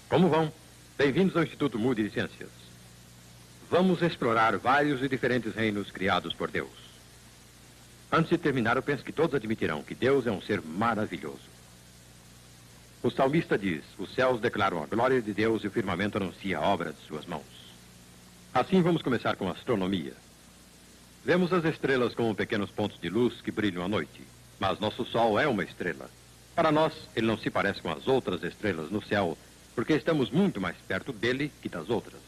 Como vão? Bem-vindos ao Instituto Moody de Ciências. Vamos explorar vários e diferentes reinos criados por Deus. Antes de terminar, eu penso que todos admitirão que Deus é um ser maravilhoso. O salmista diz: os céus declaram a glória de Deus e o firmamento anuncia a obra de suas mãos. Assim, vamos começar com a astronomia. Vemos as estrelas como pequenos pontos de luz que brilham à noite, mas nosso Sol é uma estrela. Para nós, ele não se parece com as outras estrelas no céu, porque estamos muito mais perto dele que das outras.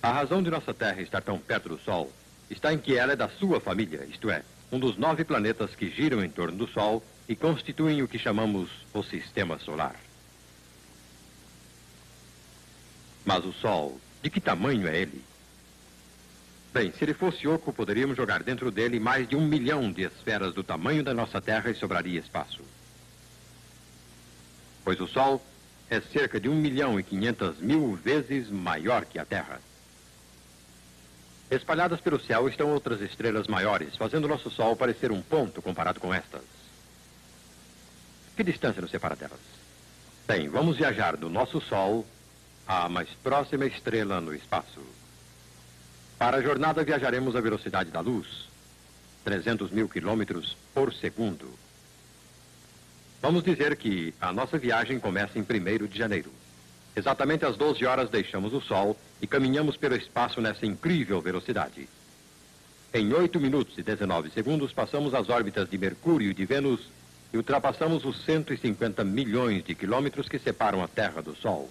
A razão de nossa Terra estar tão perto do Sol está em que ela é da sua família, isto é, um dos 9 planetas que giram em torno do Sol e constituem o que chamamos o Sistema Solar. Mas o Sol, de que tamanho é ele? Bem, se ele fosse oco, poderíamos jogar dentro dele mais de 1 milhão de esferas do tamanho da nossa Terra e sobraria espaço. Pois o Sol é cerca de 1.500.000 vezes maior que a Terra. Espalhadas pelo céu estão outras estrelas maiores, fazendo nosso Sol parecer um ponto comparado com estas. Que distância nos separa delas? Bem, vamos viajar do nosso Sol à mais próxima estrela no espaço. Para a jornada viajaremos à velocidade da luz, 300.000 quilômetros por segundo. Vamos dizer que a nossa viagem começa em 1º de janeiro. Exatamente às 12 horas deixamos o Sol e caminhamos pelo espaço nessa incrível velocidade. Em 8 minutos e 19 segundos passamos as órbitas de Mercúrio e de Vênus e ultrapassamos os 150 milhões de quilômetros que separam a Terra do Sol.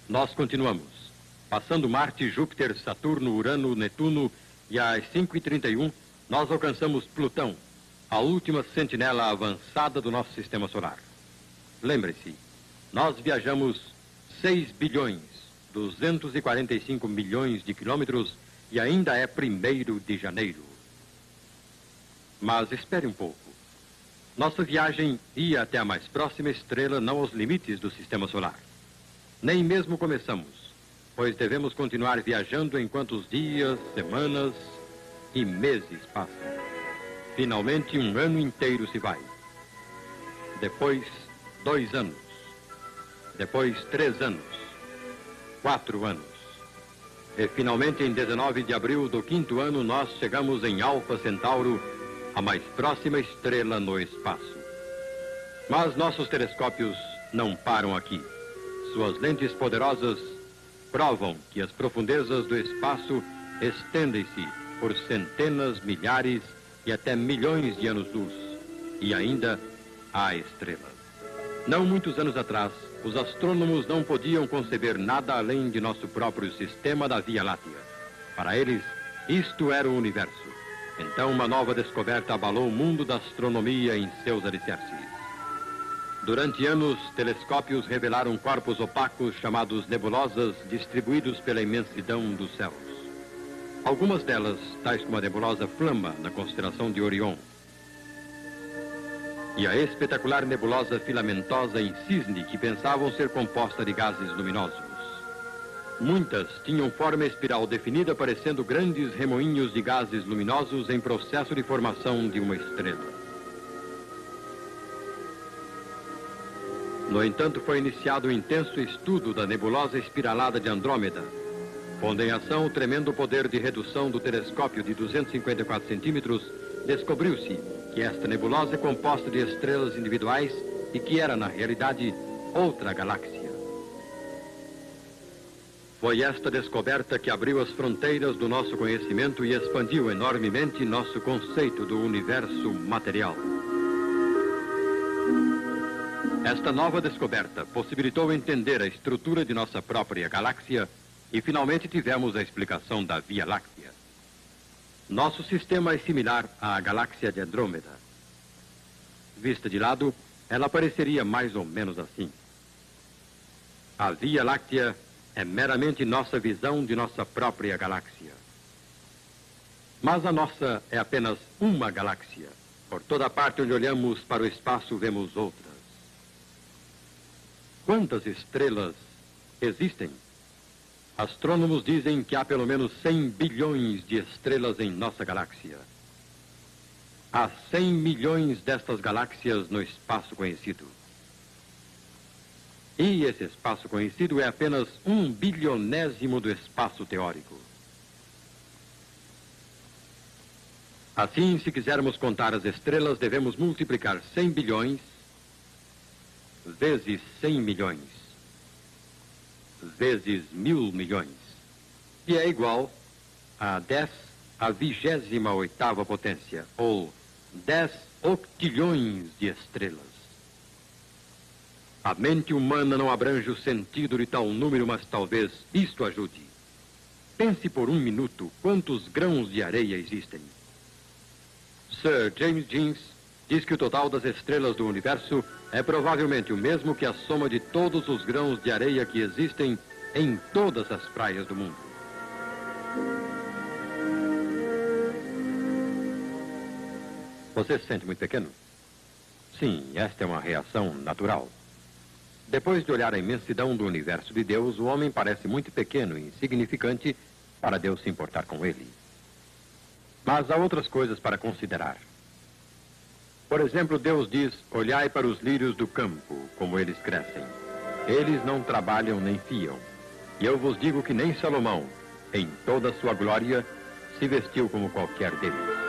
Nós continuamos, passando Marte, Júpiter, Saturno, Urano, Netuno e às 5h31 nós alcançamos Plutão, a última sentinela avançada do nosso sistema solar. Lembre-se, nós viajamos 6 bilhões, 245 milhões de quilômetros e ainda é 1º de janeiro. Mas espere um pouco. Nossa viagem ia até a mais próxima estrela, não aos limites do sistema solar. Nem mesmo começamos, pois devemos continuar viajando enquanto os dias, semanas e meses passam. Finalmente, 1 ano inteiro se vai. Depois, 2 anos. Depois, 3 anos. 4 anos. E finalmente, em 19 de abril do 5º ano, nós chegamos em Alfa Centauro, a mais próxima estrela no espaço. Mas nossos telescópios não param aqui. Suas lentes poderosas provam que as profundezas do espaço estendem-se por centenas, milhares e até milhões de anos-luz. E ainda há estrelas. Não muitos anos atrás, os astrônomos não podiam conceber nada além de nosso próprio sistema da Via Láctea. Para eles, isto era o universo. Então, uma nova descoberta abalou o mundo da astronomia em seus alicerces. Durante anos, telescópios revelaram corpos opacos chamados nebulosas, distribuídos pela imensidão dos céus. Algumas delas, tais como a nebulosa Flama, na constelação de Orion, e a espetacular nebulosa filamentosa em Cisne, que pensavam ser composta de gases luminosos. Muitas tinham forma espiral definida, parecendo grandes remoinhos de gases luminosos em processo de formação de uma estrela. No entanto, foi iniciado um intenso estudo da nebulosa espiralada de Andrômeda, pondo em ação o tremendo poder de redução do telescópio de 254 centímetros, descobriu-se que esta nebulosa é composta de estrelas individuais e que era, na realidade, outra galáxia. Foi esta descoberta que abriu as fronteiras do nosso conhecimento e expandiu enormemente nosso conceito do universo material. Esta nova descoberta possibilitou entender a estrutura de nossa própria galáxia e finalmente tivemos a explicação da Via Láctea. Nosso sistema é similar à galáxia de Andrômeda. Vista de lado, ela pareceria mais ou menos assim. A Via Láctea é meramente nossa visão de nossa própria galáxia. Mas a nossa é apenas uma galáxia. Por toda parte onde olhamos para o espaço, vemos outras. Quantas estrelas existem? Astrônomos dizem que há pelo menos 100 bilhões de estrelas em nossa galáxia. Há 100 milhões destas galáxias no espaço conhecido. E esse espaço conhecido é apenas 1/bilionésimo do espaço teórico. Assim, se quisermos contar as estrelas, devemos multiplicar 100 bilhões vezes 100 milhões, vezes 1000 milhões, que é igual a 10 à 28ª potência, ou 10 octilhões de estrelas. A mente humana não abrange o sentido de tal número, mas talvez isto ajude. Pense por um minuto quantos grãos de areia existem. Sir James Jeans diz que o total das estrelas do universo é provavelmente o mesmo que a soma de todos os grãos de areia que existem em todas as praias do mundo. Você se sente muito pequeno? Sim, esta é uma reação natural. Depois de olhar a imensidão do universo de Deus, o homem parece muito pequeno e insignificante para Deus se importar com ele. Mas há outras coisas para considerar. Por exemplo, Deus diz: olhai para os lírios do campo, como eles crescem. Eles não trabalham nem fiam. E eu vos digo que nem Salomão, em toda a sua glória, se vestiu como qualquer deles.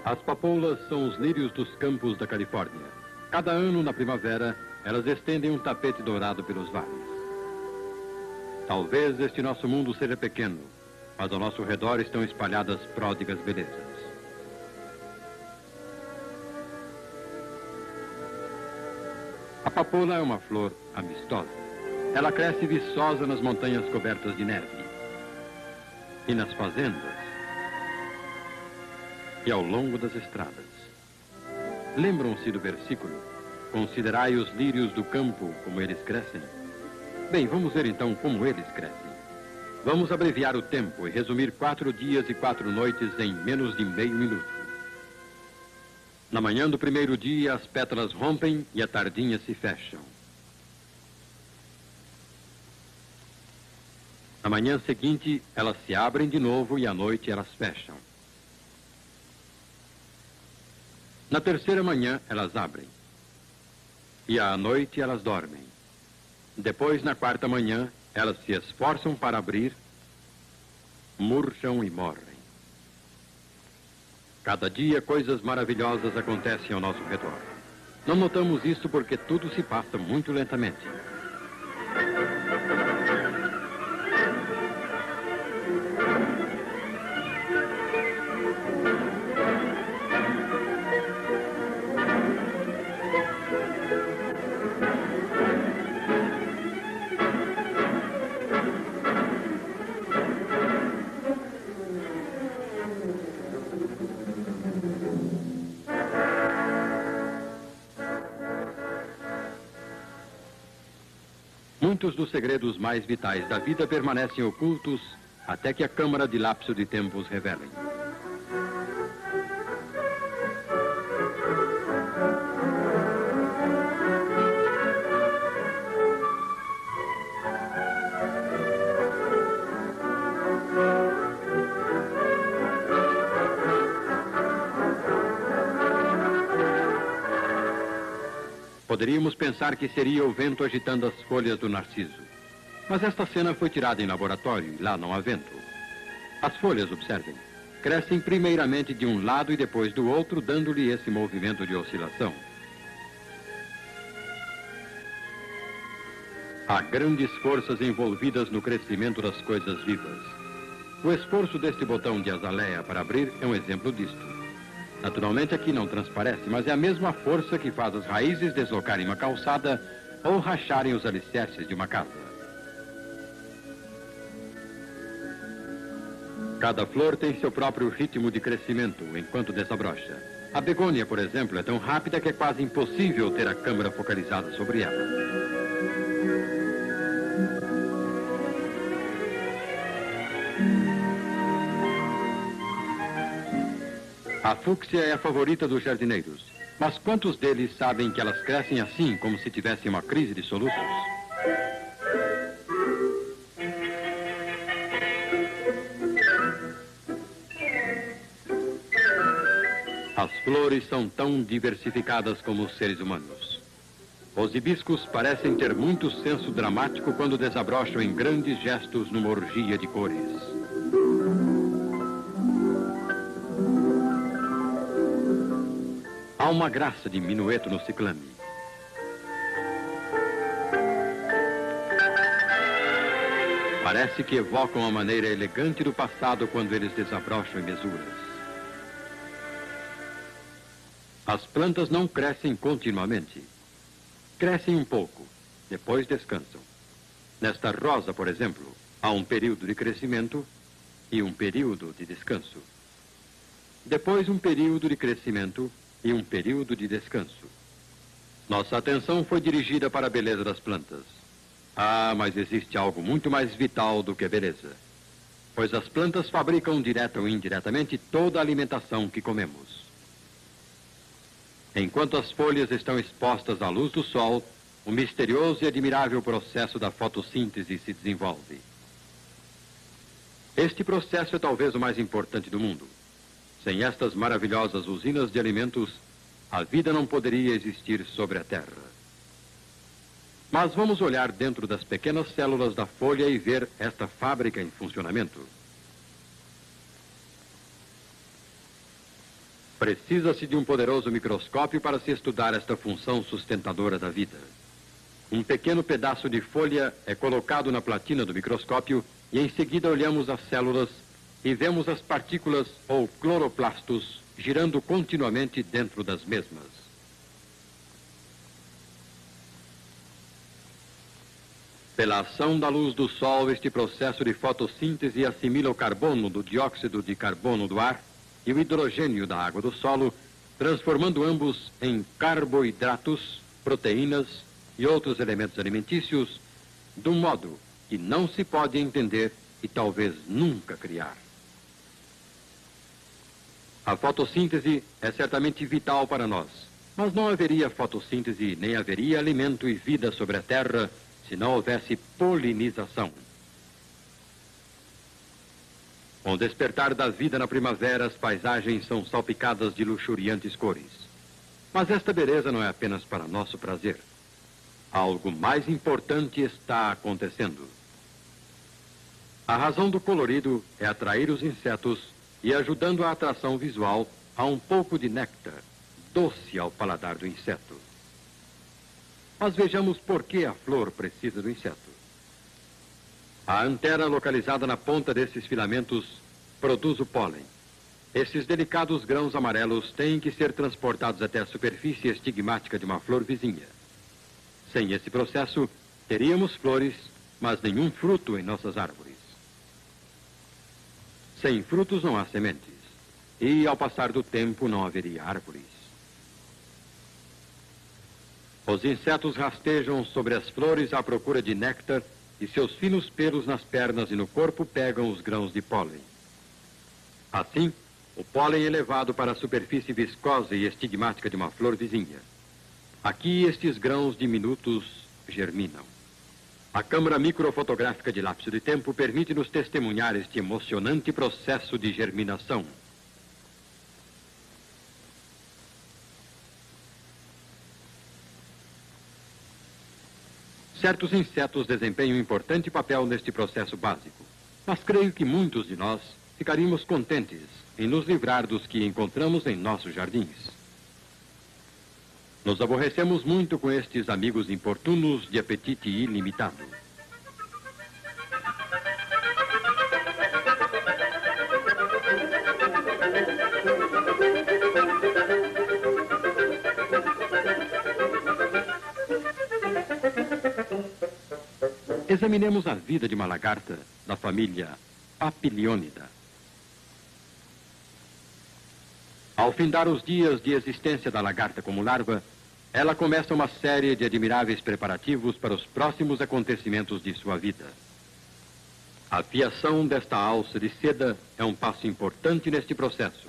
As papoulas são os lírios dos campos da Califórnia. Cada ano, na primavera, elas estendem um tapete dourado pelos vales. Talvez este nosso mundo seja pequeno, mas ao nosso redor estão espalhadas pródigas belezas. A papoula é uma flor amistosa. Ela cresce viçosa nas montanhas cobertas de neve e nas fazendas e ao longo das estradas. Lembram-se do versículo: considerai os lírios do campo, como eles crescem? Bem, vamos ver então como eles crescem. Vamos abreviar o tempo e resumir 4 dias e 4 noites em menos de meio minuto. Na manhã do primeiro dia, as pétalas rompem e a tardinha se fecham. Na manhã seguinte, elas se abrem de novo e à noite elas fecham. Na terceira manhã, elas abrem. E à noite, elas dormem. Depois, na quarta manhã, elas se esforçam para abrir, murcham e morrem. Cada dia, coisas maravilhosas acontecem ao nosso redor. Não notamos isso porque tudo se passa muito lentamente. Muitos dos segredos mais vitais da vida permanecem ocultos até que a câmara de lapso de tempo os revele. Poderíamos pensar que seria o vento agitando as folhas do narciso. Mas esta cena foi tirada em laboratório e lá não há vento. As folhas, observem, crescem primeiramente de um lado e depois do outro, dando-lhe esse movimento de oscilação. Há grandes forças envolvidas no crescimento das coisas vivas. O esforço deste botão de azaleia para abrir é um exemplo disto. Naturalmente aqui não transparece, mas é a mesma força que faz as raízes deslocarem uma calçada ou racharem os alicerces de uma casa. Cada flor tem seu próprio ritmo de crescimento enquanto desabrocha. A begônia, por exemplo, é tão rápida que é quase impossível ter a câmera focalizada sobre ela. A fúcsia é a favorita dos jardineiros. Mas quantos deles sabem que elas crescem assim, como se tivessem uma crise de soluços? As flores são tão diversificadas como os seres humanos. Os hibiscos parecem ter muito senso dramático quando desabrocham em grandes gestos numa orgia de cores. Há uma graça de minueto no ciclame. Parece que evocam a maneira elegante do passado quando eles desabrocham em mesuras. As plantas não crescem continuamente. Crescem um pouco, depois descansam. Nesta rosa, por exemplo, há um período de crescimento e um período de descanso. Depois um período de crescimento e um período de descanso. Nossa atenção foi dirigida para a beleza das plantas. Ah, mas existe algo muito mais vital do que a beleza. Pois as plantas fabricam direta ou indiretamente toda a alimentação que comemos. Enquanto as folhas estão expostas à luz do sol, o misterioso e admirável processo da fotossíntese se desenvolve. Este processo é talvez o mais importante do mundo. Sem estas maravilhosas usinas de alimentos, a vida não poderia existir sobre a Terra. Mas vamos olhar dentro das pequenas células da folha e ver esta fábrica em funcionamento. Precisa-se de um poderoso microscópio para se estudar esta função sustentadora da vida. Um pequeno pedaço de folha é colocado na platina do microscópio e em seguida olhamos as células e vemos as partículas ou cloroplastos girando continuamente dentro das mesmas. Pela ação da luz do sol, este processo de fotossíntese assimila o carbono do dióxido de carbono do ar e o hidrogênio da água do solo, transformando ambos em carboidratos, proteínas e outros elementos alimentícios, de um modo que não se pode entender e talvez nunca criar. A fotossíntese é certamente vital para nós, mas não haveria fotossíntese nem haveria alimento e vida sobre a Terra se não houvesse polinização. Com o despertar da vida na primavera, as paisagens são salpicadas de luxuriantes cores. Mas esta beleza não é apenas para nosso prazer. Algo mais importante está acontecendo. A razão do colorido é atrair os insetos e, ajudando a atração visual, há um pouco de néctar, doce ao paladar do inseto. Mas vejamos por que a flor precisa do inseto. A antera localizada na ponta desses filamentos produz o pólen. Esses delicados grãos amarelos têm que ser transportados até a superfície estigmática de uma flor vizinha. Sem esse processo, teríamos flores, mas nenhum fruto em nossas árvores. Sem frutos não há sementes, e ao passar do tempo não haveria árvores. Os insetos rastejam sobre as flores à procura de néctar e seus finos pelos nas pernas e no corpo pegam os grãos de pólen. Assim, o pólen é levado para a superfície viscosa e estigmática de uma flor vizinha. Aqui, estes grãos diminutos germinam. A câmara microfotográfica de lapso de tempo permite-nos testemunhar este emocionante processo de germinação. Certos insetos desempenham um importante papel neste processo básico, mas creio que muitos de nós ficaríamos contentes em nos livrar dos que encontramos em nossos jardins. Nos aborrecemos muito com estes amigos importunos de apetite ilimitado. Examinemos a vida de uma lagarta da família Papiliônida. Ao findar os dias de existência da lagarta como larva, ela começa uma série de admiráveis preparativos para os próximos acontecimentos de sua vida. A fiação desta alça de seda é um passo importante neste processo.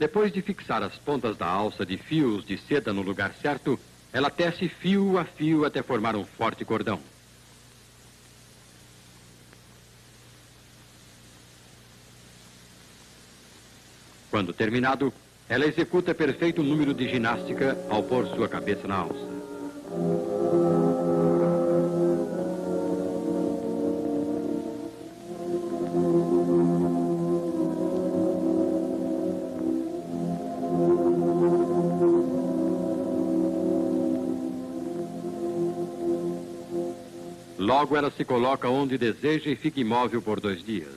Depois de fixar as pontas da alça de fios de seda no lugar certo, ela tece fio a fio até formar um forte cordão. Quando terminado, ela executa perfeito número de ginástica ao pôr sua cabeça na alça. Logo ela se coloca onde deseja e fica imóvel por 2 dias.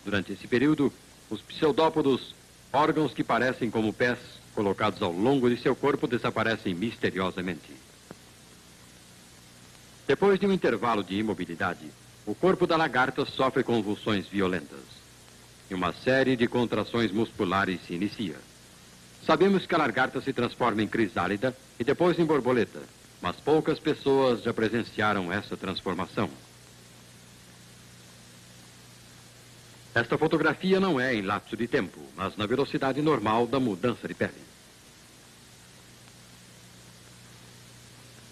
Durante esse período, os pseudópodos, órgãos que parecem como pés, colocados ao longo de seu corpo, desaparecem misteriosamente. Depois de um intervalo de imobilidade, o corpo da lagarta sofre convulsões violentas. E uma série de contrações musculares se inicia. Sabemos que a lagarta se transforma em crisálida e depois em borboleta, mas poucas pessoas já presenciaram essa transformação. Esta fotografia não é em lapso de tempo, mas na velocidade normal da mudança de pele.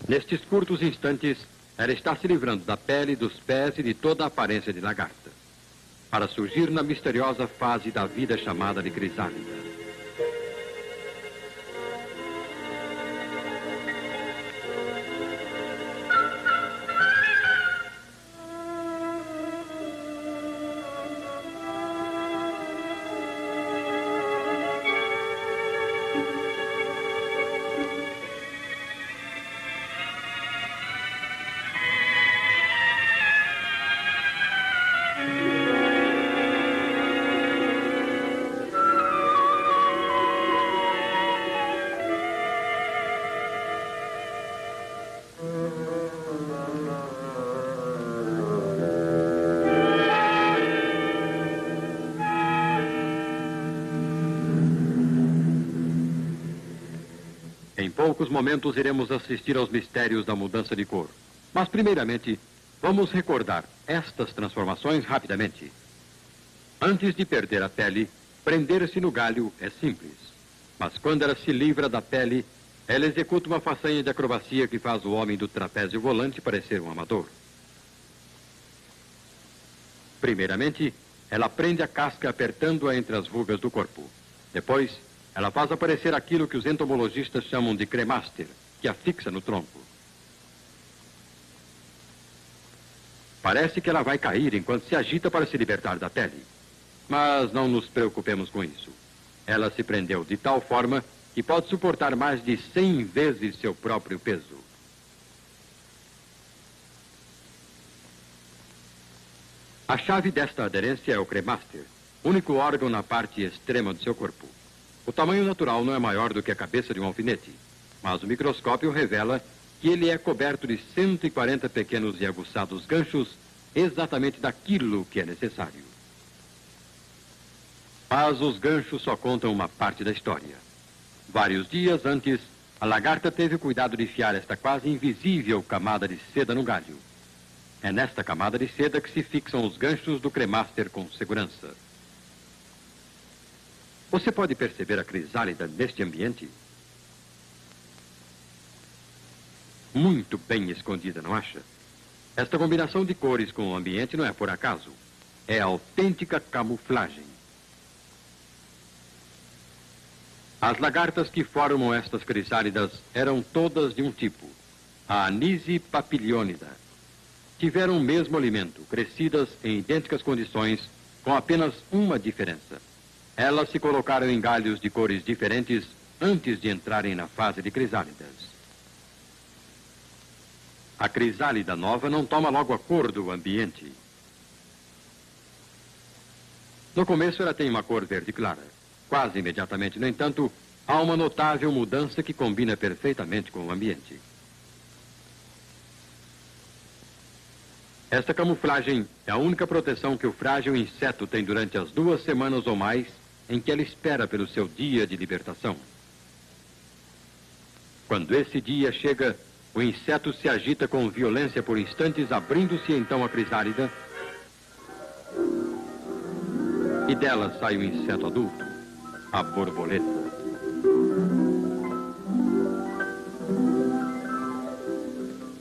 Nestes curtos instantes, ela está se livrando da pele, dos pés e de toda a aparência de lagarta, para surgir na misteriosa fase da vida chamada de crisálida. Em poucos momentos iremos assistir aos mistérios da mudança de cor. Mas, primeiramente, vamos recordar estas transformações rapidamente. Antes de perder a pele, prender-se no galho é simples. Mas quando ela se livra da pele, ela executa uma façanha de acrobacia que faz o homem do trapézio volante parecer um amador. Primeiramente, ela prende a casca apertando-a entre as rugas do corpo. Depois, ela faz aparecer aquilo que os entomologistas chamam de cremaster, que a fixa no tronco. Parece que ela vai cair enquanto se agita para se libertar da pele. Mas não nos preocupemos com isso. Ela se prendeu de tal forma que pode suportar mais de 100 vezes seu próprio peso. A chave desta aderência é o cremaster, único órgão na parte extrema do seu corpo. O tamanho natural não é maior do que a cabeça de um alfinete, mas o microscópio revela que ele é coberto de 140 pequenos e aguçados ganchos, exatamente daquilo que é necessário. Mas os ganchos só contam uma parte da história. Vários dias antes, a lagarta teve cuidado de enfiar esta quase invisível camada de seda no galho. É nesta camada de seda que se fixam os ganchos do cremaster com segurança. Você pode perceber a crisálida neste ambiente? Muito bem escondida, não acha? Esta combinação de cores com o ambiente não é por acaso. É autêntica camuflagem. As lagartas que formam estas crisálidas eram todas de um tipo, a Anise papilionida. Tiveram o mesmo alimento, crescidas em idênticas condições, com apenas uma diferença. Elas se colocaram em galhos de cores diferentes antes de entrarem na fase de crisálidas. A crisálida nova não toma logo a cor do ambiente. No começo ela tem uma cor verde clara. Quase imediatamente, no entanto, há uma notável mudança que combina perfeitamente com o ambiente. Esta camuflagem é a única proteção que o frágil inseto tem durante as 2 semanas ou mais em que ela espera pelo seu dia de libertação. Quando esse dia chega, o inseto se agita com violência por instantes, abrindo-se então a crisálida, e dela sai o inseto adulto. a borboleta.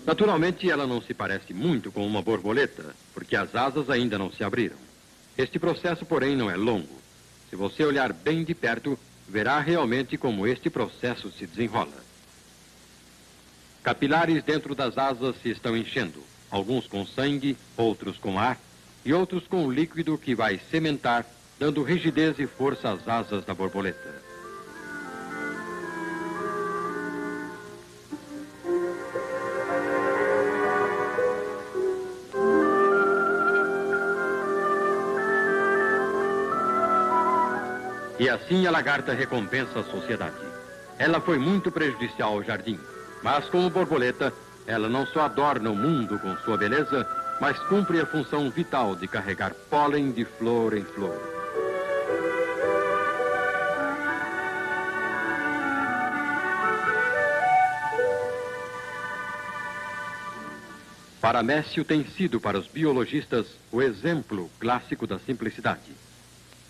Naturalmente, ela não se parece muito com uma borboleta, porque as asas ainda não se abriram. Este processo, porém, não é longo. Se você olhar bem de perto, verá realmente como este processo se desenrola. Capilares dentro das asas se estão enchendo, alguns com sangue, outros com ar e outros com líquido que vai sementar, dando rigidez e força às asas da borboleta. E assim a lagarta recompensa a sociedade. Ela foi muito prejudicial ao jardim, mas como borboleta, ela não só adorna o mundo com sua beleza, mas cumpre a função vital de carregar pólen de flor em flor. Paramécio tem sido para os biologistas o exemplo clássico da simplicidade.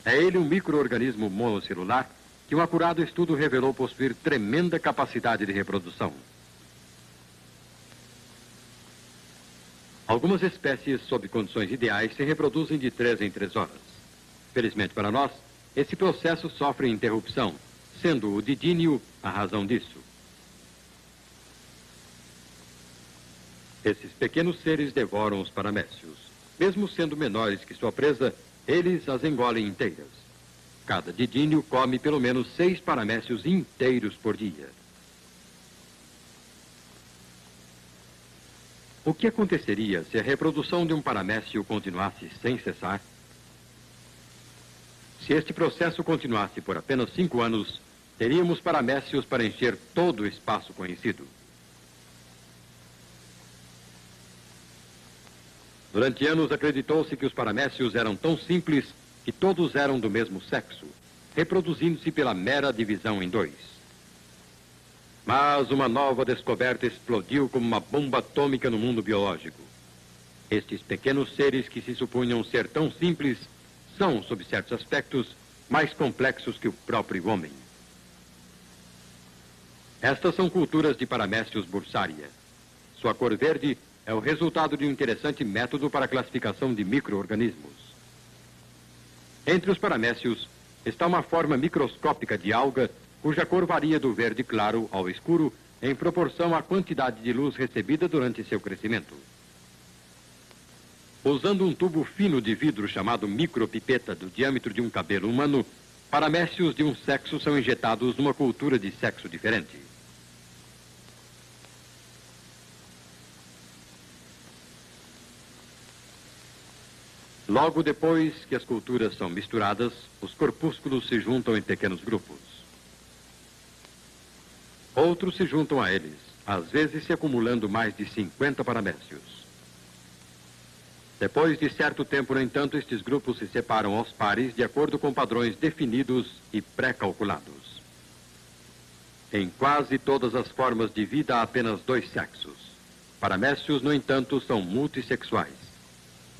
É ele um micro-organismo monocelular que um acurado estudo revelou possuir tremenda capacidade de reprodução. Algumas espécies, sob condições ideais, se reproduzem de 3 em 3 horas. Felizmente para nós, esse processo sofre interrupção, sendo o didínio a razão disso. Esses pequenos seres devoram os paramécios. Mesmo sendo menores que sua presa, eles as engolem inteiras. Cada didínio come pelo menos 6 paramécios inteiros por dia. O que aconteceria se a reprodução de um paramécio continuasse sem cessar? Se este processo continuasse por apenas 5 anos, teríamos paramécios para encher todo o espaço conhecido. Durante anos acreditou-se que os paramécios eram tão simples que todos eram do mesmo sexo, reproduzindo-se pela mera divisão em 2. Mas uma nova descoberta explodiu como uma bomba atômica no mundo biológico. Estes pequenos seres que se supunham ser tão simples são, sob certos aspectos, mais complexos que o próprio homem. Estas são culturas de paramécios bursária. Sua cor verde é o resultado de um interessante método para a classificação de micro-organismos. Entre os paramécios está uma forma microscópica de alga cuja cor varia do verde claro ao escuro em proporção à quantidade de luz recebida durante seu crescimento. Usando um tubo fino de vidro chamado micropipeta do diâmetro de um cabelo humano, paramécios de um sexo são injetados numa cultura de sexo diferente. Logo depois que as culturas são misturadas, os corpúsculos se juntam em pequenos grupos. Outros se juntam a eles, às vezes se acumulando mais de 50 paramécios. Depois de certo tempo, no entanto, estes grupos se separam aos pares de acordo com padrões definidos e pré-calculados. Em quase todas as formas de vida há apenas 2 sexos. Paramécios, no entanto, são multissexuais.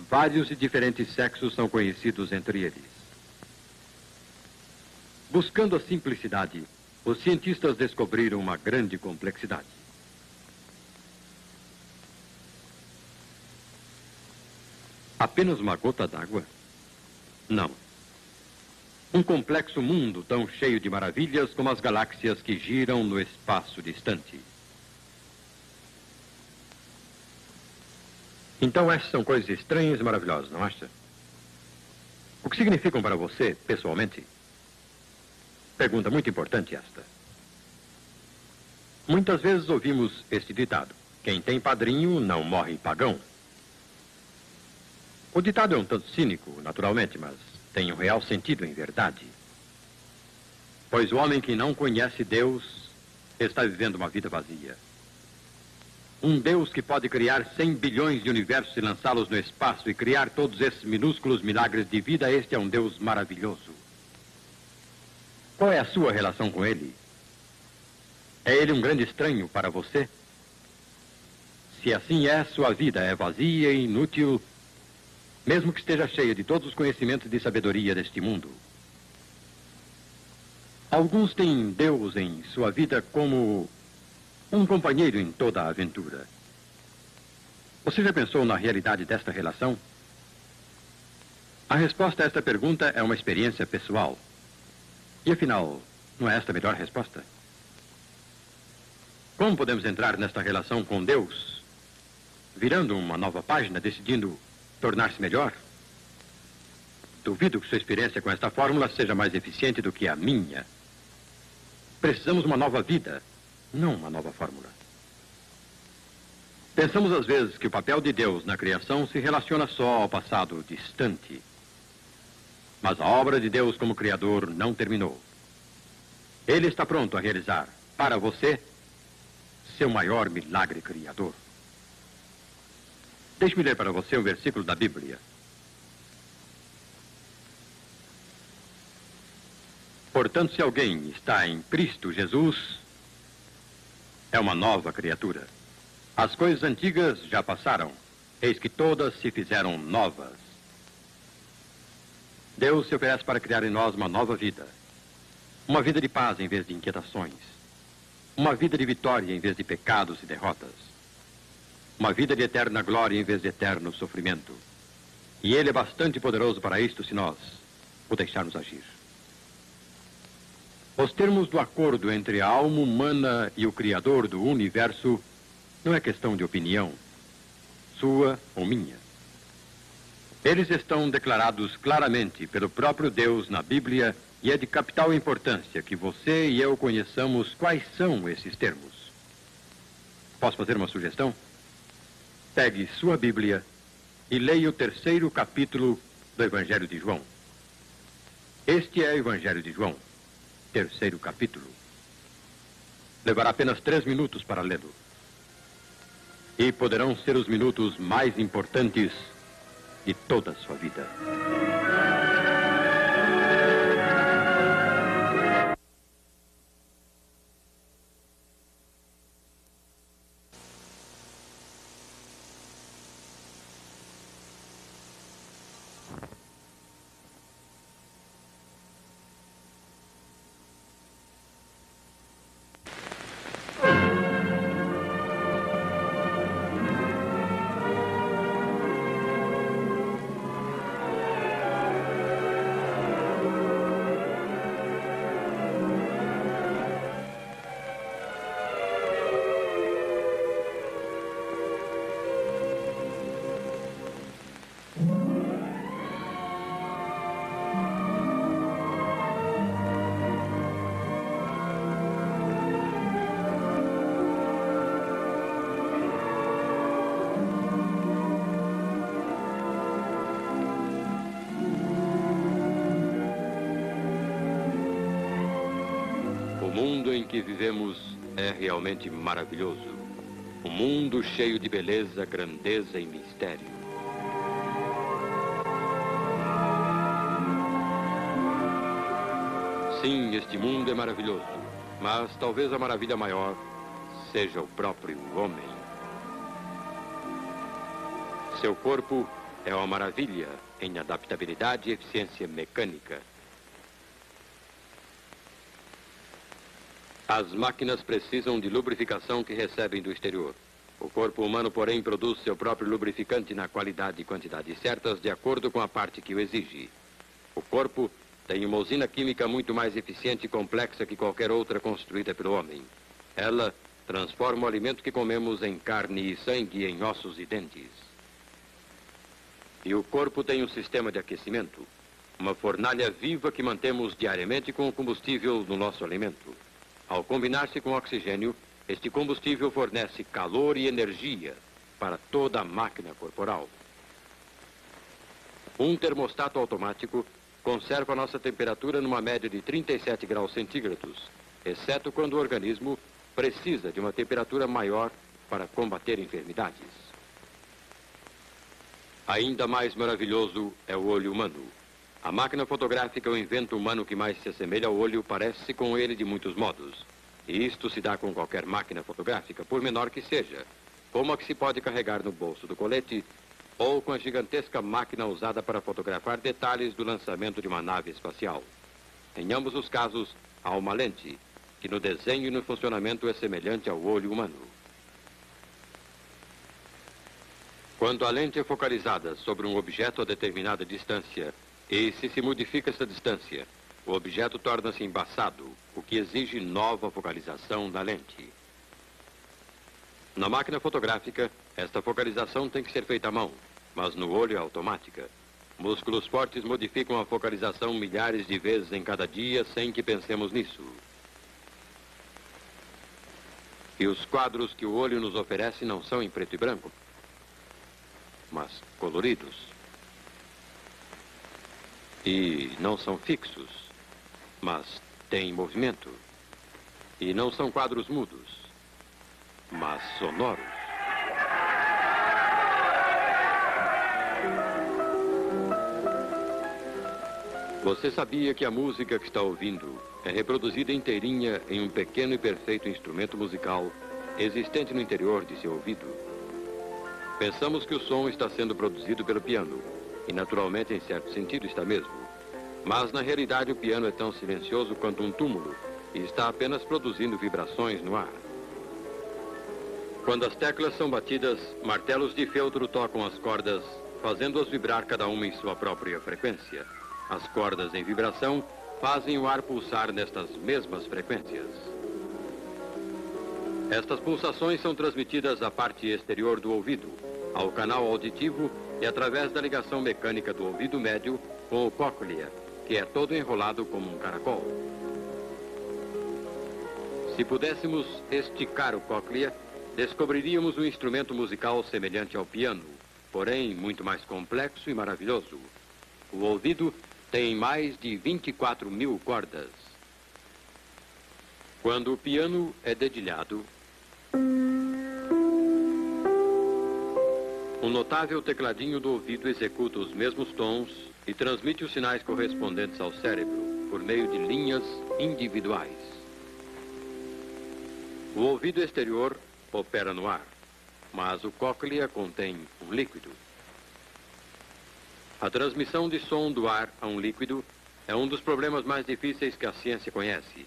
Vários e diferentes sexos são conhecidos entre eles. Buscando a simplicidade, os cientistas descobriram uma grande complexidade. Apenas uma gota d'água? Não. Um complexo mundo tão cheio de maravilhas como as galáxias que giram no espaço distante. Então essas são coisas estranhas e maravilhosas, não acha? O que significam para você, pessoalmente? Pergunta muito importante esta. Muitas vezes ouvimos este ditado: quem tem padrinho não morre pagão. O ditado é um tanto cínico, naturalmente, mas tem um real sentido em verdade. Pois o homem que não conhece Deus está vivendo uma vida vazia. Um Deus que pode criar 100 bilhões de universos e lançá-los no espaço e criar todos esses minúsculos milagres de vida, este é um Deus maravilhoso. Qual é a sua relação com ele? É ele um grande estranho para você? Se assim é, sua vida é vazia e inútil, mesmo que esteja cheia de todos os conhecimentos de sabedoria deste mundo. Alguns têm Deus em sua vida como um companheiro em toda a aventura. Você já pensou na realidade desta relação? A resposta a esta pergunta é uma experiência pessoal. E afinal, não é esta a melhor resposta? Como podemos entrar nesta relação com Deus, virando uma nova página, decidindo tornar-se melhor? Duvido que sua experiência com esta fórmula seja mais eficiente do que a minha. Precisamos de uma nova vida, não uma nova fórmula. Pensamos às vezes que o papel de Deus na criação se relaciona só ao passado distante. Mas a obra de Deus como Criador não terminou. Ele está pronto a realizar, para você, seu maior milagre criador. Deixe-me ler para você um versículo da Bíblia. Portanto, se alguém está em Cristo Jesus, é uma nova criatura. As coisas antigas já passaram, eis que todas se fizeram novas. Deus se oferece para criar em nós uma nova vida. Uma vida de paz em vez de inquietações. Uma vida de vitória em vez de pecados e derrotas. Uma vida de eterna glória em vez de eterno sofrimento. E Ele é bastante poderoso para isto se nós o deixarmos agir. Os termos do acordo entre a alma humana e o Criador do universo não é questão de opinião, sua ou minha. Eles estão declarados claramente pelo próprio Deus na Bíblia e é de capital importância que você e eu conheçamos quais são esses termos. Posso fazer uma sugestão? Pegue sua Bíblia e leia o 3º capítulo do Evangelho de João. Este é o Evangelho de João, 3º capítulo. Levará apenas 3 minutos para lê-lo. E poderão ser os minutos mais importantes de toda a sua vida. O mundo em que vivemos é realmente maravilhoso. Um mundo cheio de beleza, grandeza e mistério. Sim, este mundo é maravilhoso, mas talvez a maravilha maior seja o próprio homem. Seu corpo é uma maravilha em adaptabilidade e eficiência mecânica. As máquinas precisam de lubrificação que recebem do exterior. O corpo humano, porém, produz seu próprio lubrificante na qualidade e quantidade certas de acordo com a parte que o exige. O corpo tem uma usina química muito mais eficiente e complexa que qualquer outra construída pelo homem. Ela transforma o alimento que comemos em carne e sangue, em ossos e dentes. E o corpo tem um sistema de aquecimento, uma fornalha viva que mantemos diariamente com o combustível do nosso alimento. Ao combinar-se com oxigênio, este combustível fornece calor e energia para toda a máquina corporal. Um termostato automático conserva a nossa temperatura numa média de 37 graus centígrados, exceto quando o organismo precisa de uma temperatura maior para combater enfermidades. Ainda mais maravilhoso é o olho humano. A máquina fotográfica é o invento humano que mais se assemelha ao olho, parece com ele de muitos modos. E isto se dá com qualquer máquina fotográfica, por menor que seja, como a que se pode carregar no bolso do colete, ou com a gigantesca máquina usada para fotografar detalhes do lançamento de uma nave espacial. Em ambos os casos, há uma lente, que no desenho e no funcionamento é semelhante ao olho humano. Quando a lente é focalizada sobre um objeto a determinada distância, e se modifica essa distância, o objeto torna-se embaçado, o que exige nova focalização da lente. Na máquina fotográfica, esta focalização tem que ser feita à mão, mas no olho é automática. Músculos fortes modificam a focalização milhares de vezes em cada dia sem que pensemos nisso. E os quadros que o olho nos oferece não são em preto e branco, mas coloridos. E não são fixos, mas têm movimento. E não são quadros mudos, mas sonoros. Você sabia que a música que está ouvindo é reproduzida inteirinha em um pequeno e perfeito instrumento musical existente no interior de seu ouvido? Pensamos que o som está sendo produzido pelo piano, e naturalmente, em certo sentido, está mesmo. Mas, na realidade, o piano é tão silencioso quanto um túmulo e está apenas produzindo vibrações no ar. Quando as teclas são batidas, martelos de feltro tocam as cordas, fazendo-as vibrar cada uma em sua própria frequência. As cordas em vibração fazem o ar pulsar nestas mesmas frequências. Estas pulsações são transmitidas à parte exterior do ouvido, ao canal auditivo e através da ligação mecânica do ouvido médio com o cóclea, que é todo enrolado como um caracol. Se pudéssemos esticar o cóclea, descobriríamos um instrumento musical semelhante ao piano, porém muito mais complexo e maravilhoso. O ouvido tem mais de 24.000 cordas. Quando o piano é dedilhado, um notável tecladinho do ouvido executa os mesmos tons e transmite os sinais correspondentes ao cérebro por meio de linhas individuais. O ouvido exterior opera no ar, mas o cóclea contém um líquido. A transmissão de som do ar a um líquido é um dos problemas mais difíceis que a ciência conhece,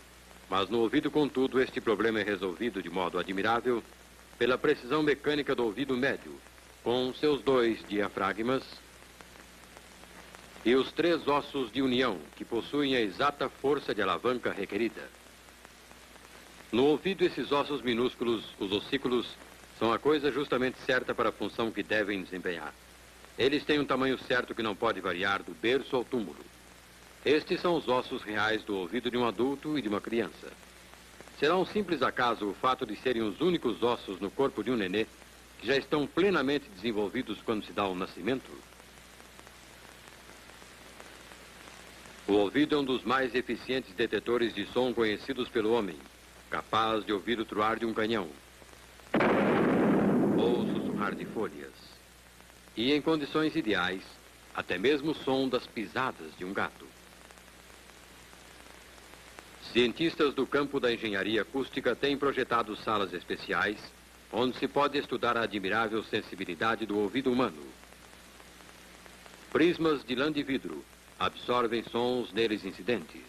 mas no ouvido, contudo, este problema é resolvido de modo admirável pela precisão mecânica do ouvido médio, com seus 2 diafragmas e os 3 ossos de união, que possuem a exata força de alavanca requerida. No ouvido, esses ossos minúsculos, os ossículos, são a coisa justamente certa para a função que devem desempenhar. Eles têm um tamanho certo que não pode variar do berço ao túmulo. Estes são os ossos reais do ouvido de um adulto e de uma criança. Será um simples acaso o fato de serem os únicos ossos no corpo de um nenê que já estão plenamente desenvolvidos quando se dá o nascimento? O ouvido é um dos mais eficientes detetores de som conhecidos pelo homem, capaz de ouvir o troar de um canhão ou sussurrar de folhas. E, em condições ideais, até mesmo o som das pisadas de um gato. Cientistas do campo da engenharia acústica têm projetado salas especiais onde se pode estudar a admirável sensibilidade do ouvido humano. Prismas de lã de vidro absorvem sons neles incidentes.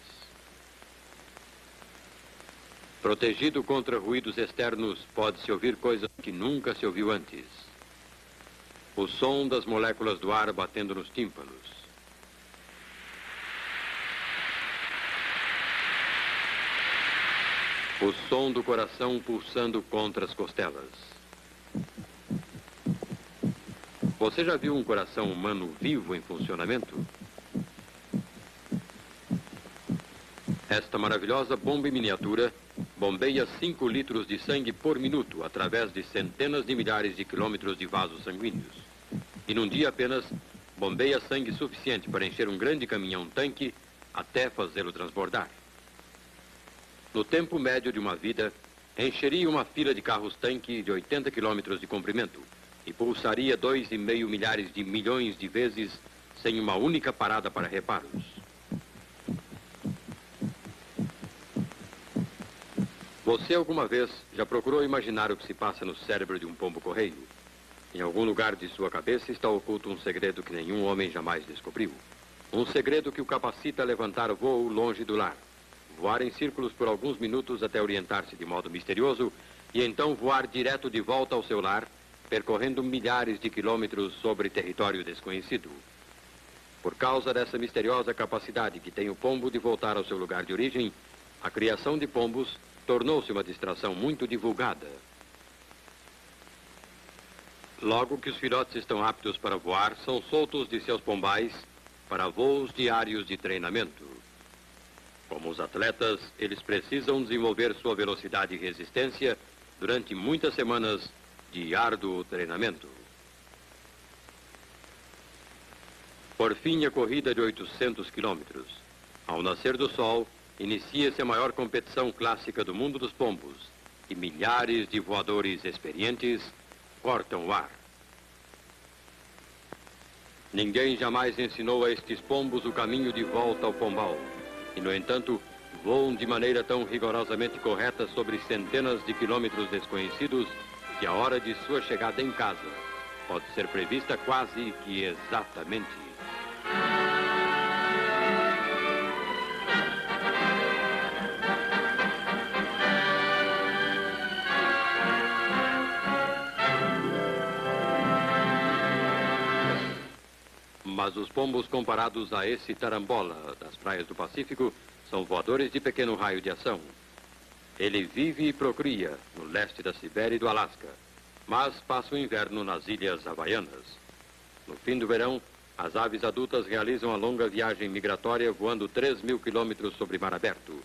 Protegido contra ruídos externos, pode-se ouvir coisas que nunca se ouviu antes. O som das moléculas do ar batendo nos tímpanos. O som do coração pulsando contra as costelas. Você já viu um coração humano vivo em funcionamento? Esta maravilhosa bomba em miniatura bombeia 5 litros de sangue por minuto através de centenas de milhares de quilômetros de vasos sanguíneos. E num dia apenas, bombeia sangue suficiente para encher um grande caminhão-tanque até fazê-lo transbordar. No tempo médio de uma vida, encheria uma fila de carros-tanque de 80 quilômetros de comprimento e pulsaria 2,5 milhares de milhões de vezes sem uma única parada para reparos. Você alguma vez já procurou imaginar o que se passa no cérebro de um pombo-correio? Em algum lugar de sua cabeça está oculto um segredo que nenhum homem jamais descobriu. Um segredo que o capacita a levantar voo longe do lar. voar em círculos por alguns minutos até orientar-se de modo misterioso e então voar direto de volta ao seu lar, percorrendo milhares de quilômetros sobre território desconhecido. Por causa dessa misteriosa capacidade que tem o pombo de voltar ao seu lugar de origem, a criação de pombos tornou-se uma distração muito divulgada. Logo que os filhotes estão aptos para voar, são soltos de seus pombais para voos diários de treinamento. Como os atletas, eles precisam desenvolver sua velocidade e resistência durante muitas semanas de árduo treinamento. Por fim, a corrida de 800 quilômetros. Ao nascer do sol, inicia-se a maior competição clássica do mundo dos pombos e milhares de voadores experientes cortam o ar. Ninguém jamais ensinou a estes pombos o caminho de volta ao pombal. E, no entanto, voam de maneira tão rigorosamente correta sobre centenas de quilômetros desconhecidos que a hora de sua chegada em casa pode ser prevista quase que exatamente. Mas os pombos comparados a esse tarambola das praias do Pacífico são voadores de pequeno raio de ação. Ele vive e procria no leste da Sibéria e do Alasca, mas passa o inverno nas ilhas havaianas. No fim do verão, as aves adultas realizam a longa viagem migratória voando 3.000 quilômetros sobre mar aberto.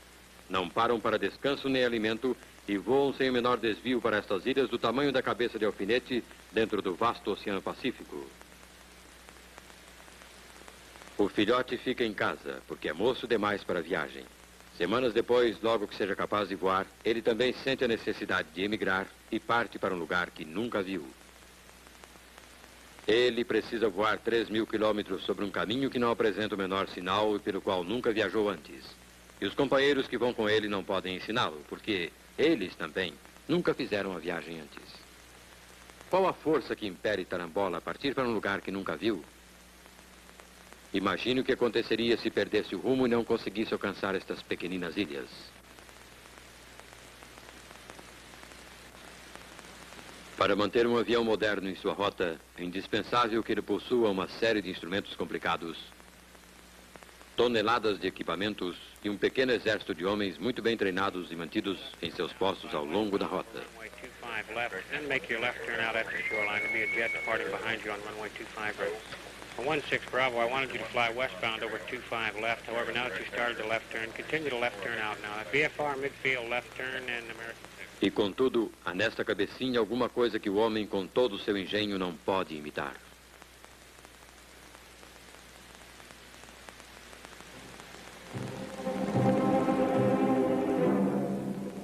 Não param para descanso nem alimento e voam sem o menor desvio para estas ilhas do tamanho da cabeça de alfinete dentro do vasto Oceano Pacífico. O filhote fica em casa, porque é moço demais para a viagem. Semanas depois, logo que seja capaz de voar, ele também sente a necessidade de emigrar e parte para um lugar que nunca viu. Ele precisa voar 3.000 quilômetros sobre um caminho que não apresenta o menor sinal e pelo qual nunca viajou antes. E os companheiros que vão com ele não podem ensiná-lo, porque eles também nunca fizeram a viagem antes. Qual a força que impele Tarambola a partir para um lugar que nunca viu? Imagine o que aconteceria se perdesse o rumo e não conseguisse alcançar estas pequeninas ilhas. Para manter um avião moderno em sua rota, é indispensável que ele possua uma série de instrumentos complicados, toneladas de equipamentos e um pequeno exército de homens muito bem treinados e mantidos em seus postos ao longo da rota. For 16 Bravo, I wanted you to fly westbound over 25 left. However, now that you started the left turn, continue to left turn out now. VFR midfield left turn and American. E contudo, há nesta cabecinha alguma coisa que o homem com todo o seu engenho não pode imitar.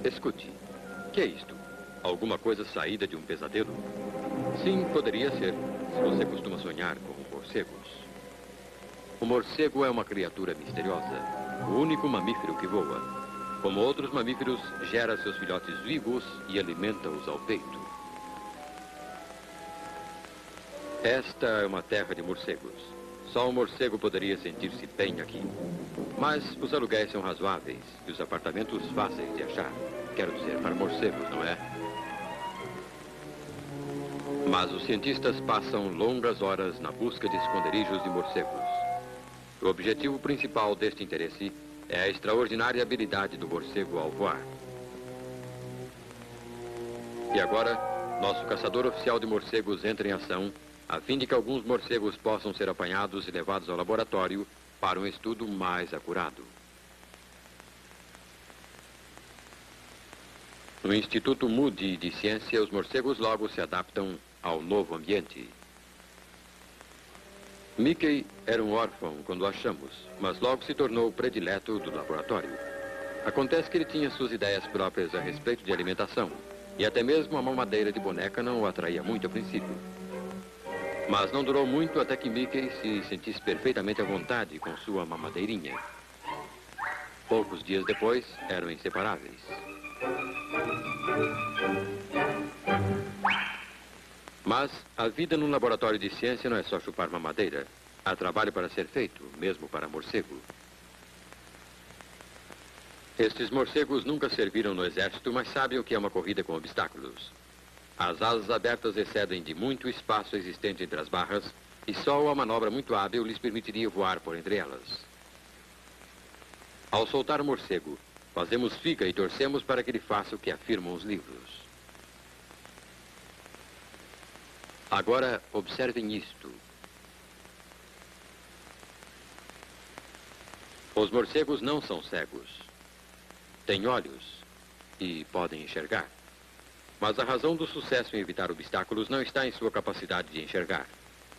Escute, que é isto? Alguma coisa saída de um pesadelo? Sim, poderia ser, se você costuma sonhar com morcegos. O morcego é uma criatura misteriosa, o único mamífero que voa. Como outros mamíferos, gera seus filhotes vivos e alimenta-os ao peito. Esta é uma terra de morcegos. Só um morcego poderia sentir-se bem aqui. Mas os aluguéis são razoáveis e os apartamentos fáceis de achar. Quero dizer, para morcegos, não é? Mas os cientistas passam longas horas na busca de esconderijos de morcegos. O objetivo principal deste interesse é a extraordinária habilidade do morcego ao voar. E agora, nosso caçador oficial de morcegos entra em ação, a fim de que alguns morcegos possam ser apanhados e levados ao laboratório para um estudo mais acurado. No Instituto Moody de Ciência, os morcegos logo se adaptam ao novo ambiente. Mickey era um órfão quando o achamos, mas logo se tornou o predileto do laboratório. Acontece que ele tinha suas ideias próprias a respeito de alimentação, e até mesmo a mamadeira de boneca não o atraía muito a princípio. Mas não durou muito até que Mickey se sentisse perfeitamente à vontade com sua mamadeirinha. Poucos dias depois, eram inseparáveis. Mas a vida num laboratório de ciência não é só chupar mamadeira. Há trabalho para ser feito, mesmo para morcego. Estes morcegos nunca serviram no exército, mas sabem o que é uma corrida com obstáculos. As asas abertas excedem de muito o espaço existente entre as barras e só uma manobra muito hábil lhes permitiria voar por entre elas. Ao soltar o morcego, fazemos figa e torcemos para que ele faça o que afirmam os livros. Agora, observem isto. Os morcegos não são cegos. Têm olhos e podem enxergar. Mas a razão do sucesso em evitar obstáculos não está em sua capacidade de enxergar.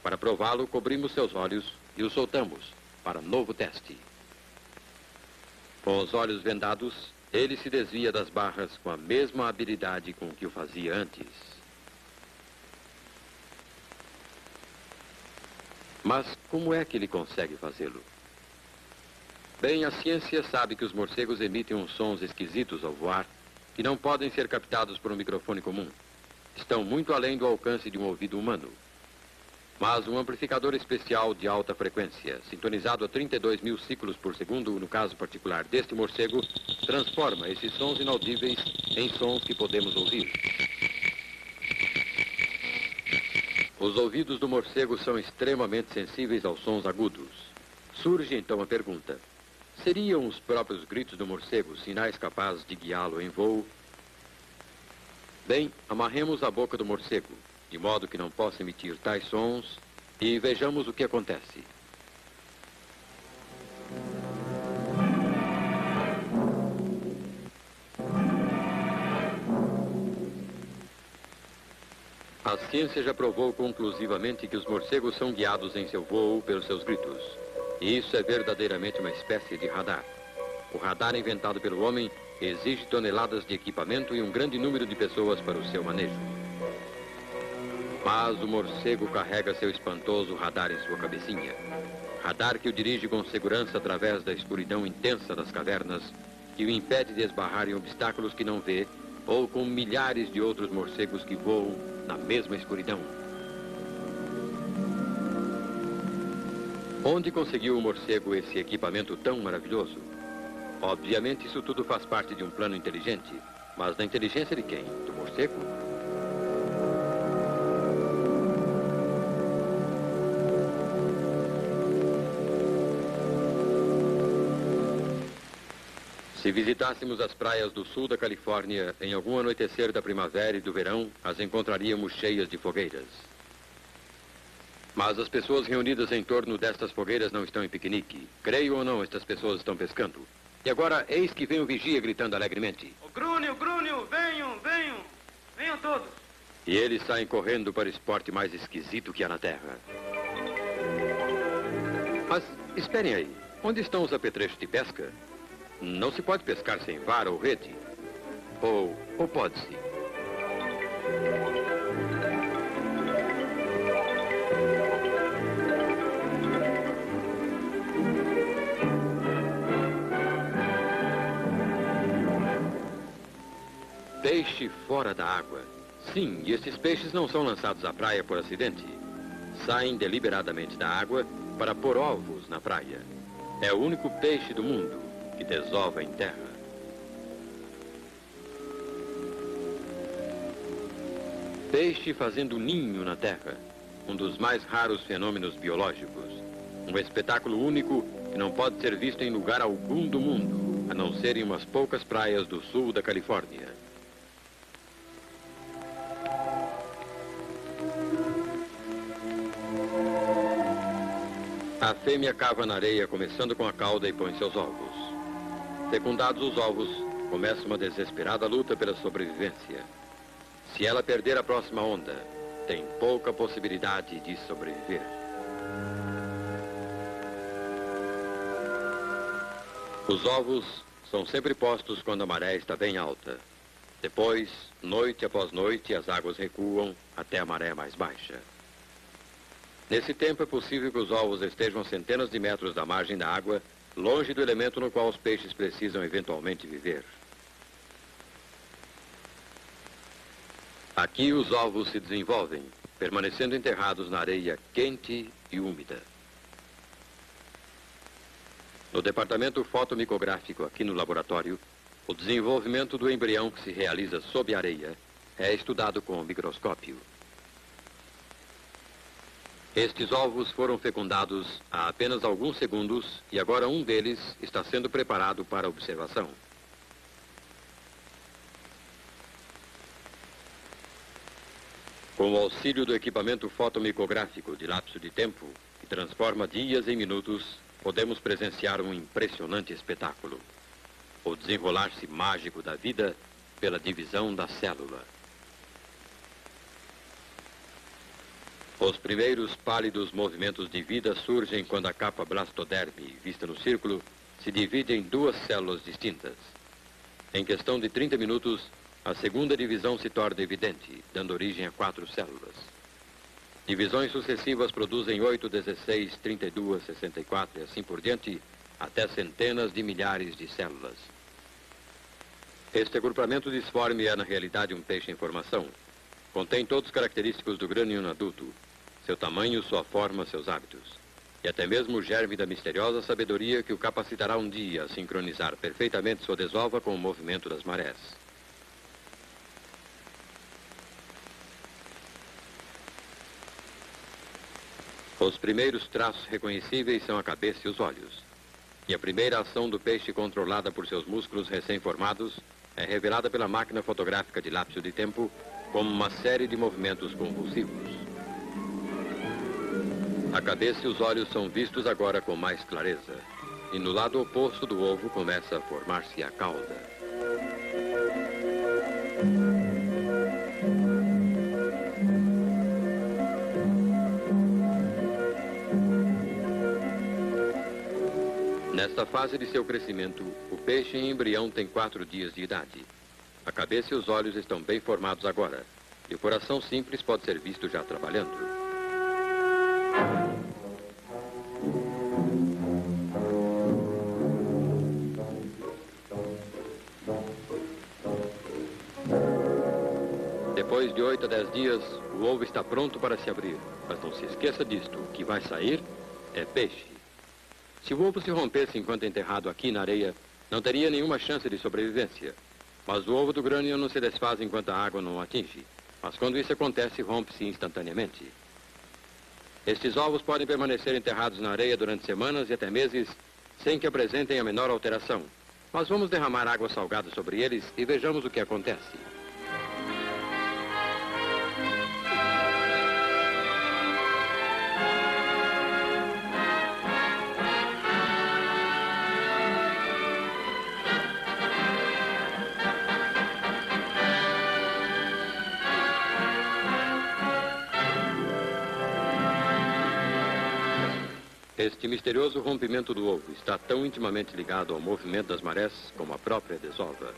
Para prová-lo, cobrimos seus olhos e os soltamos para novo teste. Com os olhos vendados, ele se desvia das barras com a mesma habilidade com que o fazia antes. Mas como é que ele consegue fazê-lo? Bem, a ciência sabe que os morcegos emitem uns sons esquisitos ao voar que não podem ser captados por um microfone comum. Estão muito além do alcance de um ouvido humano. Mas um amplificador especial de alta frequência, sintonizado a 32 mil ciclos por segundo, no caso particular deste morcego, transforma esses sons inaudíveis em sons que podemos ouvir. Os ouvidos do morcego são extremamente sensíveis aos sons agudos. Surge então a pergunta: seriam os próprios gritos do morcego sinais capazes de guiá-lo em voo? Bem, amarremos a boca do morcego, de modo que não possa emitir tais sons, e vejamos o que acontece. A ciência já provou conclusivamente que os morcegos são guiados em seu voo pelos seus gritos. E isso é verdadeiramente uma espécie de radar. O radar inventado pelo homem exige toneladas de equipamento e um grande número de pessoas para o seu manejo. Mas o morcego carrega seu espantoso radar em sua cabecinha. Radar que o dirige com segurança através da escuridão intensa das cavernas, que o impede de esbarrar em obstáculos que não vê, ou com milhares de outros morcegos que voam na mesma escuridão. Onde conseguiu o morcego esse equipamento tão maravilhoso? Obviamente isso tudo faz parte de um plano inteligente. Mas da inteligência de quem? Do morcego? Se visitássemos as praias do sul da Califórnia, em algum anoitecer da primavera e do verão, as encontraríamos cheias de fogueiras. Mas as pessoas reunidas em torno destas fogueiras não estão em piquenique. Creio ou não, estas pessoas estão pescando. E agora, eis que vem o vigia gritando alegremente: "O Grúnio, venham, venham, venham todos." E eles saem correndo para o esporte mais esquisito que há na Terra. Mas, esperem aí, onde estão os apetrechos de pesca? Não se pode pescar sem vara ou rede. Ou pode-se? Peixe fora da água. Sim, e esses peixes não são lançados à praia por acidente. Saem deliberadamente da água para pôr ovos na praia. É o único peixe do mundo que desova em terra. Peixe fazendo ninho na terra. Um dos mais raros fenômenos biológicos. Um espetáculo único que não pode ser visto em lugar algum do mundo, a não ser em umas poucas praias do sul da Califórnia. A fêmea cava na areia, começando com a cauda, e põe seus ovos. Fecundados os ovos, começa uma desesperada luta pela sobrevivência. Se ela perder a próxima onda, tem pouca possibilidade de sobreviver. Os ovos são sempre postos quando a maré está bem alta. Depois, noite após noite, as águas recuam até a maré mais baixa. Nesse tempo é possível que os ovos estejam a centenas de metros da margem da água, longe do elemento no qual os peixes precisam eventualmente viver. Aqui os ovos se desenvolvem, permanecendo enterrados na areia quente e úmida. No departamento fotomicográfico aqui no laboratório, o desenvolvimento do embrião que se realiza sob a areia é estudado com o microscópio. Estes ovos foram fecundados há apenas alguns segundos e agora um deles está sendo preparado para observação. Com o auxílio do equipamento fotomicográfico de lapso de tempo, que transforma dias em minutos, podemos presenciar um impressionante espetáculo. O desenrolar-se mágico da vida pela divisão da célula. Os primeiros pálidos movimentos de vida surgem quando a capa blastoderme, vista no círculo, se divide em duas células distintas. Em questão de 30 minutos, a segunda divisão se torna evidente, dando origem a 4 células. Divisões sucessivas produzem 8, 16, 32, 64 e assim por diante, até centenas de milhares de células. Este agrupamento disforme é, na realidade, um peixe em formação. Contém todos os característicos do grânion adulto, seu tamanho, sua forma, seus hábitos. E até mesmo o germe da misteriosa sabedoria que o capacitará um dia a sincronizar perfeitamente sua desova com o movimento das marés. Os primeiros traços reconhecíveis são a cabeça e os olhos. E a primeira ação do peixe, controlada por seus músculos recém-formados, é revelada pela máquina fotográfica de lapso de tempo como uma série de movimentos convulsivos. A cabeça e os olhos são vistos agora com mais clareza. E no lado oposto do ovo começa a formar-se a cauda. Nesta fase de seu crescimento, o peixe em embrião tem 4 dias de idade. A cabeça e os olhos estão bem formados agora, e o coração simples pode ser visto já trabalhando. Depois de 8 a 10 dias, o ovo está pronto para se abrir. Mas não se esqueça disto, o que vai sair é peixe. Se o ovo se rompesse enquanto enterrado aqui na areia, não teria nenhuma chance de sobrevivência. Mas o ovo do grânion não se desfaz enquanto a água não o atinge. Mas quando isso acontece, rompe-se instantaneamente. Estes ovos podem permanecer enterrados na areia durante semanas e até meses, sem que apresentem a menor alteração. Mas vamos derramar água salgada sobre eles e vejamos o que acontece. Este misterioso rompimento do ovo está tão intimamente ligado ao movimento das marés como a própria desova.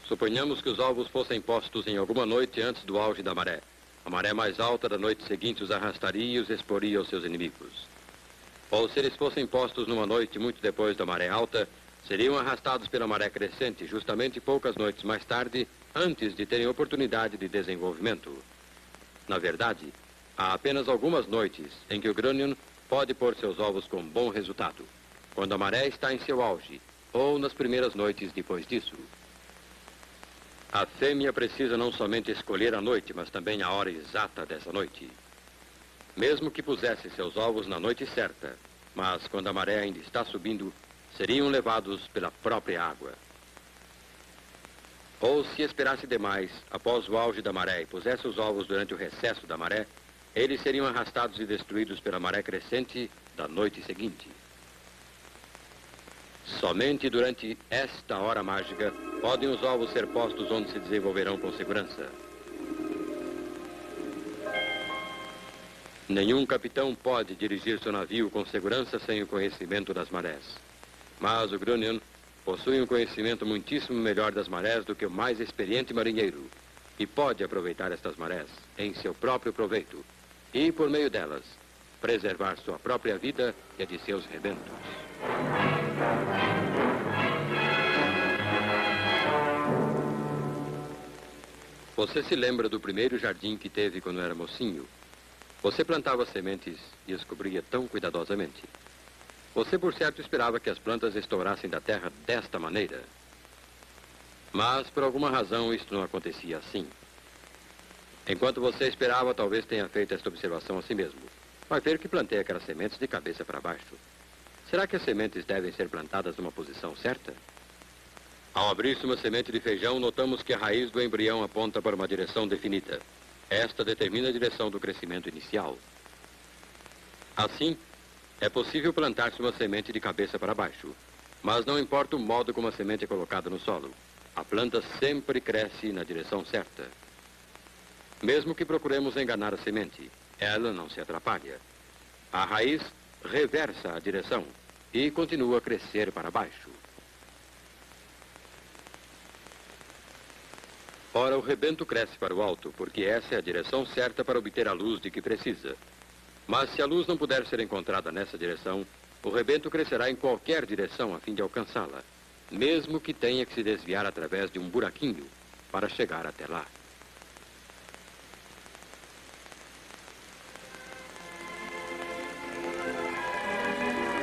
Suponhamos que os ovos fossem postos em alguma noite antes do auge da maré. A maré mais alta da noite seguinte os arrastaria e os exporia aos seus inimigos. Ou se eles fossem postos numa noite muito depois da maré alta, seriam arrastados pela maré crescente justamente poucas noites mais tarde, antes de terem oportunidade de desenvolvimento. Na verdade, há apenas algumas noites em que o grânion pode pôr seus ovos com bom resultado, quando a maré está em seu auge, ou nas primeiras noites depois disso. A fêmea precisa não somente escolher a noite, mas também a hora exata dessa noite. Mesmo que pusesse seus ovos na noite certa, mas quando a maré ainda está subindo, seriam levados pela própria água. Ou se esperasse demais, após o auge da maré e pusesse os ovos durante o recesso da maré, eles seriam arrastados e destruídos pela maré crescente da noite seguinte. Somente durante esta hora mágica podem os ovos ser postos onde se desenvolverão com segurança. Nenhum capitão pode dirigir seu navio com segurança sem o conhecimento das marés. Mas o grânion possui um conhecimento muitíssimo melhor das marés do que o mais experiente marinheiro e pode aproveitar estas marés em seu próprio proveito e, por meio delas, preservar sua própria vida e a de seus rebentos. Você se lembra do primeiro jardim que teve quando era mocinho? Você plantava sementes e as cobria tão cuidadosamente. Você, por certo, esperava que as plantas estourassem da terra desta maneira. Mas, por alguma razão, isto não acontecia assim. Enquanto você esperava, talvez tenha feito esta observação a si mesmo. Vai ver que plantei aquelas sementes de cabeça para baixo. Será que as sementes devem ser plantadas numa posição certa? Ao abrir-se uma semente de feijão, notamos que a raiz do embrião aponta para uma direção definida. Esta determina a direção do crescimento inicial. Assim, é possível plantar-se uma semente de cabeça para baixo, mas não importa o modo como a semente é colocada no solo. A planta sempre cresce na direção certa. Mesmo que procuremos enganar a semente, ela não se atrapalha. A raiz reversa a direção e continua a crescer para baixo. Ora, o rebento cresce para o alto, porque essa é a direção certa para obter a luz de que precisa. Mas se a luz não puder ser encontrada nessa direção, o rebento crescerá em qualquer direção a fim de alcançá-la, mesmo que tenha que se desviar através de um buraquinho para chegar até lá.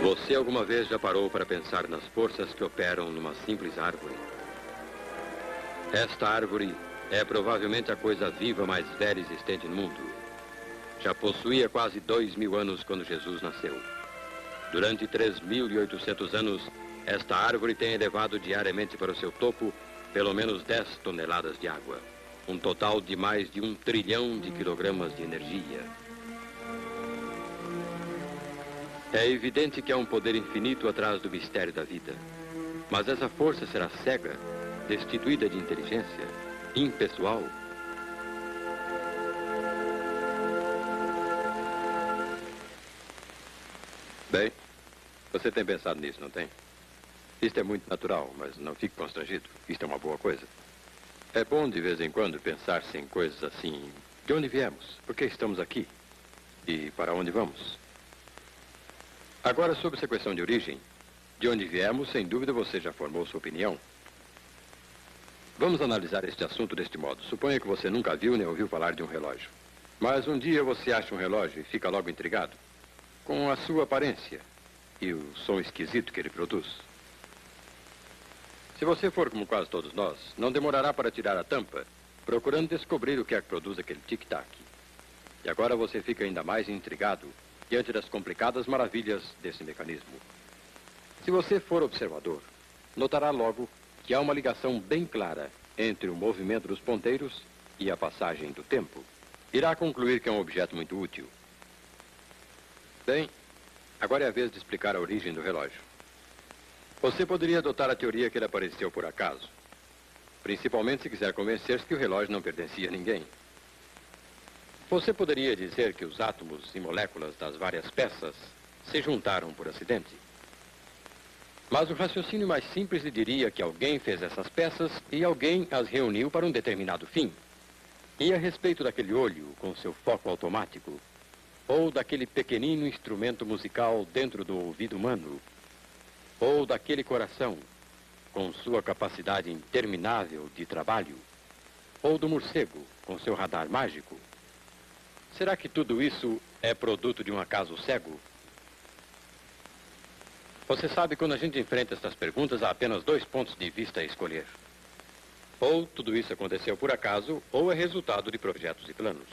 Você alguma vez já parou para pensar nas forças que operam numa simples árvore? Esta árvore é provavelmente a coisa viva mais velha existente no mundo. Já possuía quase 2.000 anos quando Jesus nasceu. Durante 3.800 anos, esta árvore tem elevado diariamente para o seu topo pelo menos 10 toneladas de água. Um total de mais de 1 trilhão de quilogramas de energia. É evidente que há um poder infinito atrás do mistério da vida. Mas essa força será cega, destituída de inteligência, impessoal. Bem, você tem pensado nisso, não tem? Isto é muito natural, mas não fique constrangido. Isto é uma boa coisa. É bom, de vez em quando, pensar-se em coisas assim. De onde viemos? Por que estamos aqui? E para onde vamos? Agora, sobre essa questão de origem, de onde viemos, sem dúvida você já formou sua opinião. Vamos analisar este assunto deste modo. Suponha que você nunca viu nem ouviu falar de um relógio. Mas um dia você acha um relógio e fica logo intrigado com a sua aparência e o som esquisito que ele produz. Se você for como quase todos nós, não demorará para tirar a tampa, procurando descobrir o que é que produz aquele tic-tac. E agora você fica ainda mais intrigado diante das complicadas maravilhas desse mecanismo. Se você for observador, notará logo que há uma ligação bem clara entre o movimento dos ponteiros e a passagem do tempo. Irá concluir que é um objeto muito útil. Bem, agora é a vez de explicar a origem do relógio. Você poderia adotar a teoria que ele apareceu por acaso, principalmente se quiser convencer-se que o relógio não pertencia a ninguém. Você poderia dizer que os átomos e moléculas das várias peças se juntaram por acidente. Mas o raciocínio mais simples lhe diria que alguém fez essas peças e alguém as reuniu para um determinado fim. E a respeito daquele olho com seu foco automático, ou daquele pequenino instrumento musical dentro do ouvido humano, ou daquele coração com sua capacidade interminável de trabalho, ou do morcego com seu radar mágico, será que tudo isso é produto de um acaso cego? Você sabe, quando a gente enfrenta estas perguntas, há apenas 2 pontos de vista a escolher. Ou tudo isso aconteceu por acaso, ou é resultado de projetos e planos.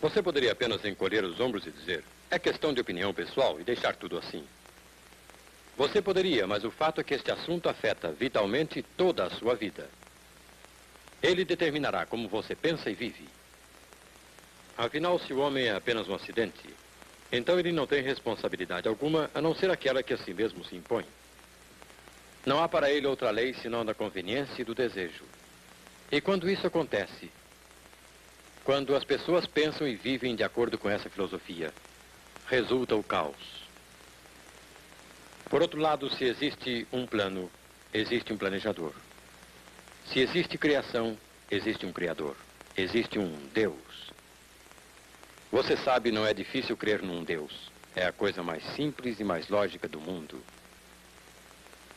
Você poderia apenas encolher os ombros e dizer, é questão de opinião pessoal, e deixar tudo assim. Você poderia, mas o fato é que este assunto afeta vitalmente toda a sua vida. Ele determinará como você pensa e vive. Afinal, se o homem é apenas um acidente, então ele não tem responsabilidade alguma, a não ser aquela que a si mesmo se impõe. Não há para ele outra lei senão a da conveniência e do desejo. E quando isso acontece, quando as pessoas pensam e vivem de acordo com essa filosofia, resulta o caos. Por outro lado, se existe um plano, existe um planejador. Se existe criação, existe um criador. Existe um Deus. Você sabe, não é difícil crer num Deus. É a coisa mais simples e mais lógica do mundo.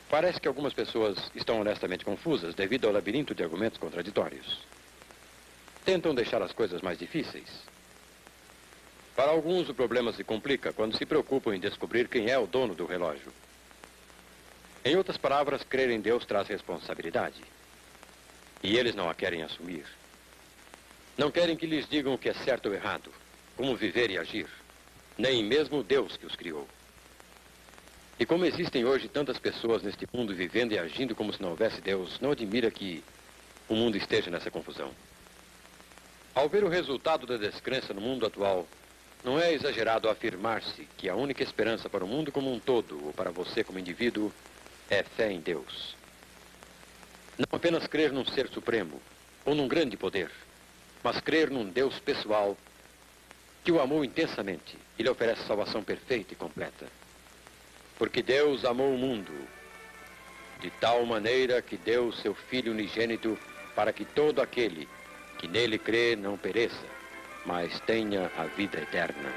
Parece que algumas pessoas estão honestamente confusas devido ao labirinto de argumentos contraditórios. tentam deixar as coisas mais difíceis. Para alguns, o problema se complica quando se preocupam em descobrir quem é o dono do relógio. Em outras palavras, crer em Deus traz responsabilidade. E eles não a querem assumir. Não querem que lhes digam o que é certo ou errado, como viver e agir. Nem mesmo Deus que os criou. E como existem hoje tantas pessoas neste mundo vivendo e agindo como se não houvesse Deus, não admira que o mundo esteja nessa confusão. Ao ver o resultado da descrença no mundo atual, não é exagerado afirmar-se que a única esperança para o mundo como um todo, ou para você como indivíduo, é fé em Deus. Não apenas crer num ser supremo, ou num grande poder, mas crer num Deus pessoal que o amou intensamente e lhe oferece salvação perfeita e completa. Porque Deus amou o mundo de tal maneira que deu o seu Filho unigênito para que todo aquele que nele crê não pereça, mas tenha a vida eterna.